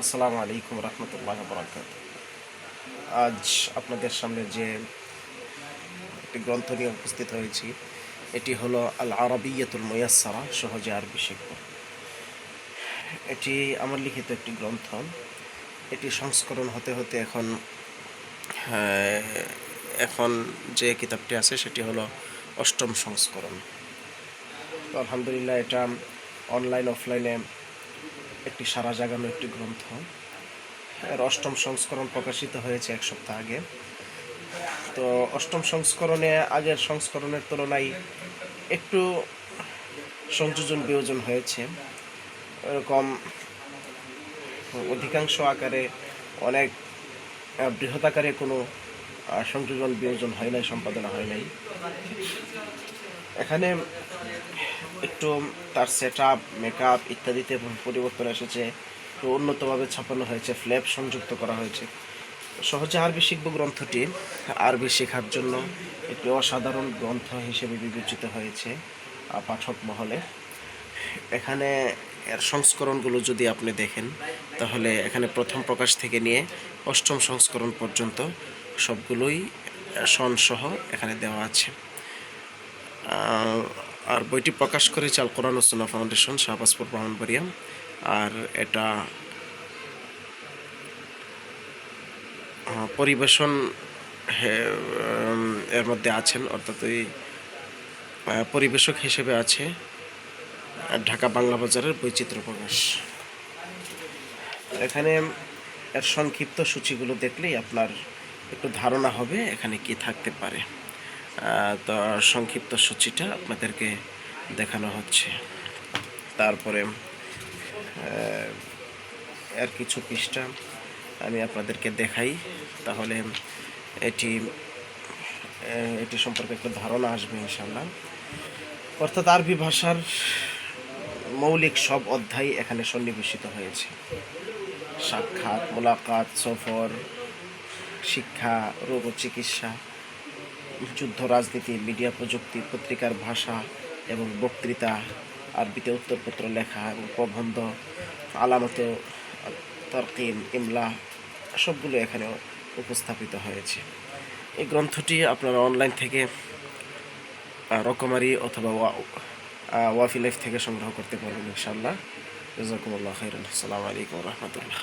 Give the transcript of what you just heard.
আসসালামু আলাইকুম রহমতুল্লাহ বরকাত। আজ আপনাদের সামনে যে একটি গ্রন্থ নিয়ে উপস্থিত হয়েছি, এটি হলো আল আরবিয়াতুল মুয়াসসারা, সহজে আরবি শিখব। এটি আমার লিখিত একটি গ্রন্থ। এটি সংস্করণ হতে হতে এখন যে কিতাবটি আছে সেটি হলো অষ্টম সংস্করণ। তো আলহামদুলিল্লাহ, এটা অনলাইন অফলাইনে একটি সারা জাগানো একটি গ্রন্থ। এর অষ্টম সংস্করণ প্রকাশিত হয়েছে এক সপ্তাহ আগে। তো অষ্টম সংস্করণে আগের সংস্করণের তুলনায় একটু সংযোজন বিয়োজন হয়েছে। এরকম অধিকাংশ আকারে অনেক বৃহৎ আকারে কোনো সংযোজন বিয়োজন হয় নাই, সম্পাদনা হয় নাই। এখানে একটু তার সেট আপ, মেকআপ ইত্যাদিতে পরিবর্তন এসেছে, একটু উন্নতভাবে ছাপানো হয়েছে, ফ্ল্যাপ সংযুক্ত করা হয়েছে। সহজে আরবি শিখব গ্রন্থটি আরবি শেখার জন্য একটি অসাধারণ গ্রন্থ হিসেবে বিবেচিত হয়েছে পাঠক মহলে। এখানে এর সংস্করণগুলো যদি আপনি দেখেন, তাহলে এখানে প্রথম প্রকাশ থেকে নিয়ে অষ্টম সংস্করণ পর্যন্ত সবগুলোই সনসহ এখানে দেওয়া আছে। আর বইটি প্রকাশ করেছে আল কোরআন ও সুন্নাহ ফাউন্ডেশন, শাহবাজপুর, ব্রাহ্মণবাড়িয়া। আর এটা পরিবেশন এর মধ্যে আছেন, অর্থাৎ ওই পরিবেশক হিসেবে আছে ঢাকা বাংলা বাজারের বৈচিত্র্য প্রকাশ। এখানে এর সংক্ষিপ্ত সূচিগুলো দেখলেই আপনার একটু ধারণা হবে এখানে কি থাকতে পারে। তো সংক্ষিপ্ত সূচিটা আপনাদেরকে দেখানো হচ্ছে। তারপরে এর কিছু পৃষ্ঠা আমি আপনাদেরকে দেখাই, তাহলে এটি সম্পর্কে একটা ধারণা আসবে ইনশাল্লাহ। অর্থাৎ আরবি ভাষার মৌলিক সব অধ্যায় এখানে সন্নিবেশিত হয়েছে। সাক্ষাৎ, মোলাকাত, সফর, শিক্ষা, রোগ ও চিকিৎসা, যুদ্ধ, রাজনীতি, মিডিয়া, প্রযুক্তি, পত্রিকার ভাষা এবং বক্তৃতা, আরবিতে উত্তরপত্র লেখা এবং প্রবন্ধ, আলামত, তরকিম, ইমলা, সবগুলো এখানে উপস্থাপিত হয়েছে। এই গ্রন্থটি আপনারা অনলাইন থেকে রকমারি অথবা ওয়াফি লাইফ থেকে সংগ্রহ করতে পারবেন ইনশাআল্লাহ। জাযাকুমুল্লাহু খাইরান। আসসালামু আলাইকুম ওয়া রাহমাতুল্লাহ।